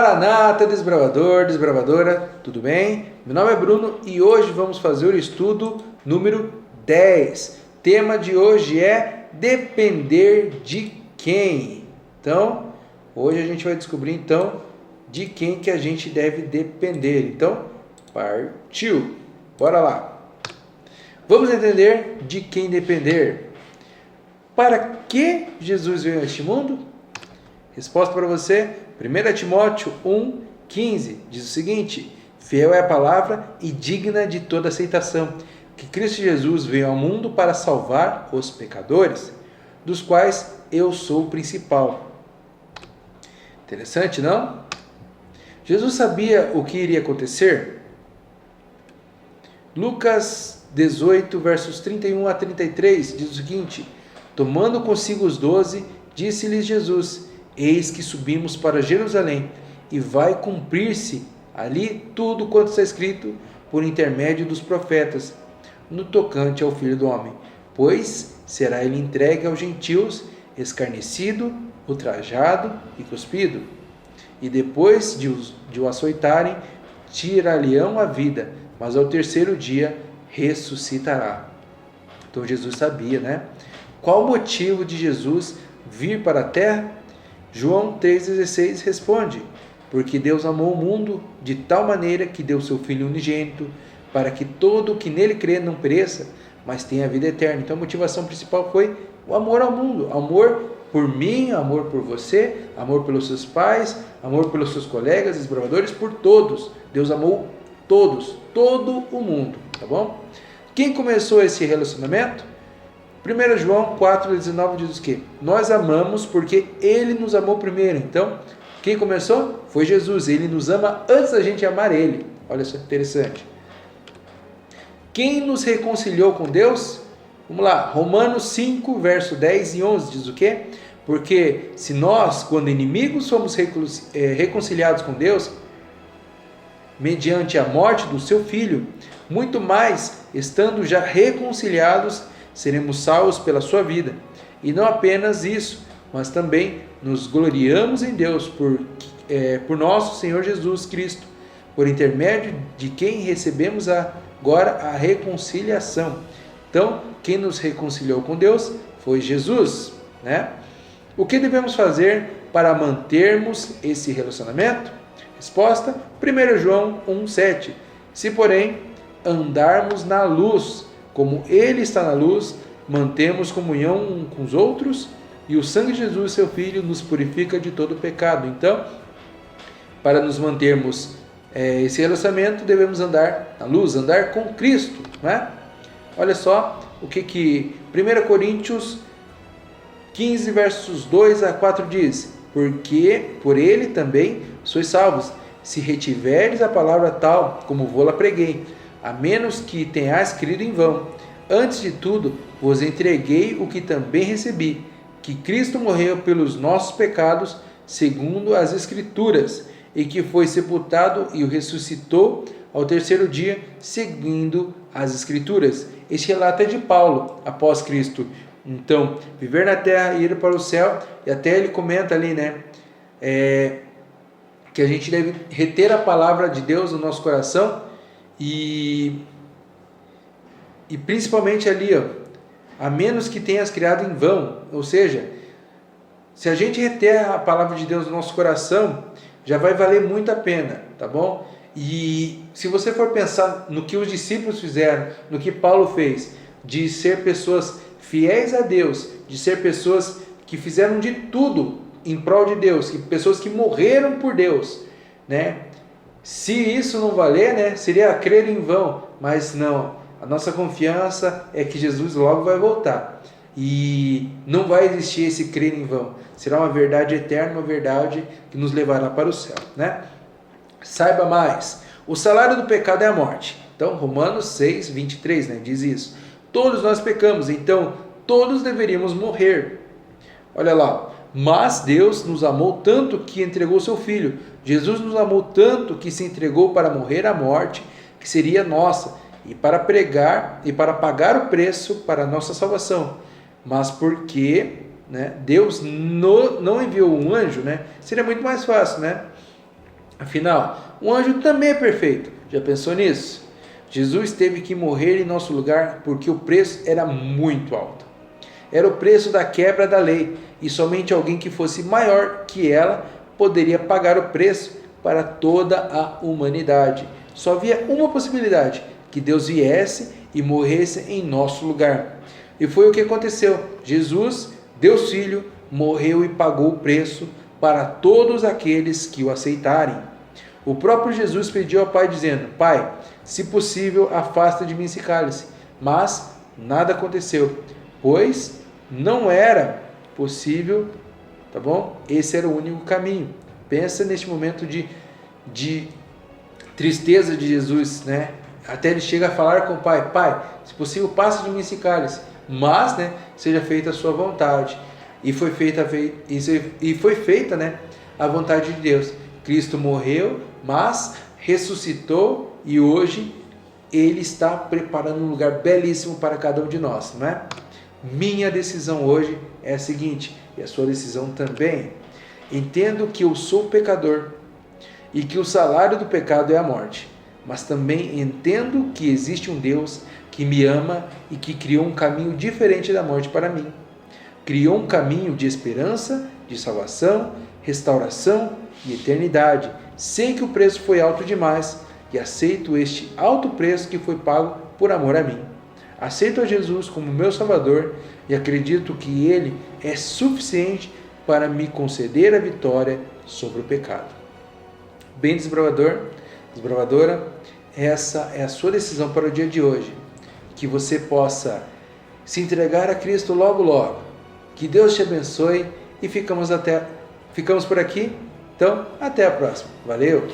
Maranata, desbravador, desbravadora, tudo bem? Meu nome é Bruno e hoje vamos fazer o estudo número 10. Tema de hoje é depender de quem? Então, hoje a gente vai descobrir de quem que a gente deve depender. Então, partiu! Bora lá! Vamos entender de quem depender. Para que Jesus veio a este mundo? Resposta para você, 1 Timóteo 1,15, diz o seguinte: fiel é a palavra e digna de toda aceitação, que Cristo Jesus veio ao mundo para salvar os pecadores, dos quais eu sou o principal. Interessante, não? Jesus sabia o que iria acontecer? Lucas 18, versos 31 a 33, diz o seguinte: tomando consigo os 12, disse-lhes Jesus: eis que subimos para Jerusalém, e vai cumprir-se ali tudo quanto está escrito por intermédio dos profetas, no tocante ao Filho do Homem. Pois será ele entregue aos gentios, escarnecido, ultrajado e cuspido. E depois de o açoitarem, tirar-lhe-ão a vida, mas ao terceiro dia ressuscitará. Então Jesus sabia, né? Qual o motivo de Jesus vir para a terra? João 3,16 responde: porque Deus amou o mundo de tal maneira que deu seu Filho unigênito, para que todo o que nele crê não pereça, mas tenha a vida eterna. Então a motivação principal foi o amor ao mundo, amor por mim, amor por você, amor pelos seus pais, amor pelos seus colegas, desbravadores, por todos. Deus amou todos, todo o mundo, tá bom? Quem começou esse relacionamento? 1 João 4,19 diz o quê? Nós amamos porque Ele nos amou primeiro. Então, quem começou? Foi Jesus. Ele nos ama antes da gente amar Ele. Olha só que interessante. Quem nos reconciliou com Deus? Vamos lá, Romanos 5, verso 10 e 11 diz o quê? Porque se nós, quando inimigos, fomos reconciliados com Deus, mediante a morte do seu Filho, muito mais, estando já reconciliados, seremos salvos pela sua vida. E não apenas isso, mas também nos gloriamos em Deus por nosso Senhor Jesus Cristo, por intermédio de quem recebemos agora a reconciliação. Então, quem nos reconciliou com Deus foi Jesus, né? O que devemos fazer para mantermos esse relacionamento? Resposta, 1 João 1,7. Se, porém, andarmos na luz, como Ele está na luz, mantemos comunhão com os outros, e o sangue de Jesus, seu Filho, nos purifica de todo pecado. Então, para nos mantermos esse relacionamento, devemos andar na luz, andar com Cristo, né? Olha só o que 1 Coríntios 15, versos 2 a 4 diz: porque por Ele também sois salvos, se retiverdes a palavra tal, como vou-la preguei, a menos que tenhais crido em vão. Antes de tudo, vos entreguei o que também recebi, que Cristo morreu pelos nossos pecados, segundo as Escrituras, e que foi sepultado e o ressuscitou ao terceiro dia, seguindo as Escrituras. Este relato é de Paulo, após Cristo. Então, viver na terra e ir para o céu, e até ele comenta ali, né, que a gente deve reter a palavra de Deus no nosso coração, e principalmente ali, a menos que tenhas criado em vão. Ou seja, se a gente reter a palavra de Deus no nosso coração, já vai valer muito a pena, tá bom? E se você for pensar no que os discípulos fizeram, no que Paulo fez, de ser pessoas fiéis a Deus, de ser pessoas que fizeram de tudo em prol de Deus, pessoas que morreram por Deus, né? Se isso não valer, né, seria crer em vão, mas não. A nossa confiança é que Jesus logo vai voltar. E não vai existir esse crer em vão. Será uma verdade eterna, uma verdade que nos levará para o céu, né? Saiba mais. O salário do pecado é a morte. Então, Romanos 6, 23, né, diz isso. Todos nós pecamos, então todos deveríamos morrer. Olha lá. Mas Deus nos amou tanto que entregou seu Filho. Jesus nos amou tanto que se entregou para morrer a morte, que seria nossa, e para pregar e para pagar o preço para a nossa salvação. Mas porque, né, Deus não enviou um anjo, né? Seria muito mais fácil, né? Afinal, um anjo também é perfeito. Já pensou nisso? Jesus teve que morrer em nosso lugar porque o preço era muito alto. Era o preço da quebra da lei, e somente alguém que fosse maior que ela poderia pagar o preço para toda a humanidade. Só havia uma possibilidade: que Deus viesse e morresse em nosso lugar. E foi o que aconteceu. Jesus, Deus Filho, morreu e pagou o preço para todos aqueles que o aceitarem. O próprio Jesus pediu ao Pai dizendo: Pai, se possível, afasta de mim esse cálice. Mas nada aconteceu, pois não era possível, tá bom? Esse era o único caminho. Pensa neste momento de tristeza de Jesus, né? Até ele chega a falar com o Pai: Pai, se possível, passe de mim esse cálice, mas, né, seja feita a sua vontade. E foi feita, né, a vontade de Deus. Cristo morreu, mas ressuscitou, e hoje Ele está preparando um lugar belíssimo para cada um de nós, não é? Minha decisão hoje é a seguinte, e a sua decisão também: entendo que eu sou pecador e que o salário do pecado é a morte, mas também entendo que existe um Deus que me ama e que criou um caminho diferente da morte para mim. Criou um caminho de esperança, de salvação, restauração e eternidade. Sei que o preço foi alto demais e aceito este alto preço que foi pago por amor a mim. Aceito a Jesus como meu Salvador e acredito que Ele é suficiente para me conceder a vitória sobre o pecado. Bem, desbravador, desbravadora, essa é a sua decisão para o dia de hoje. Que você possa se entregar a Cristo logo logo. Que Deus te abençoe e ficamos por aqui. Então, até a próxima. Valeu!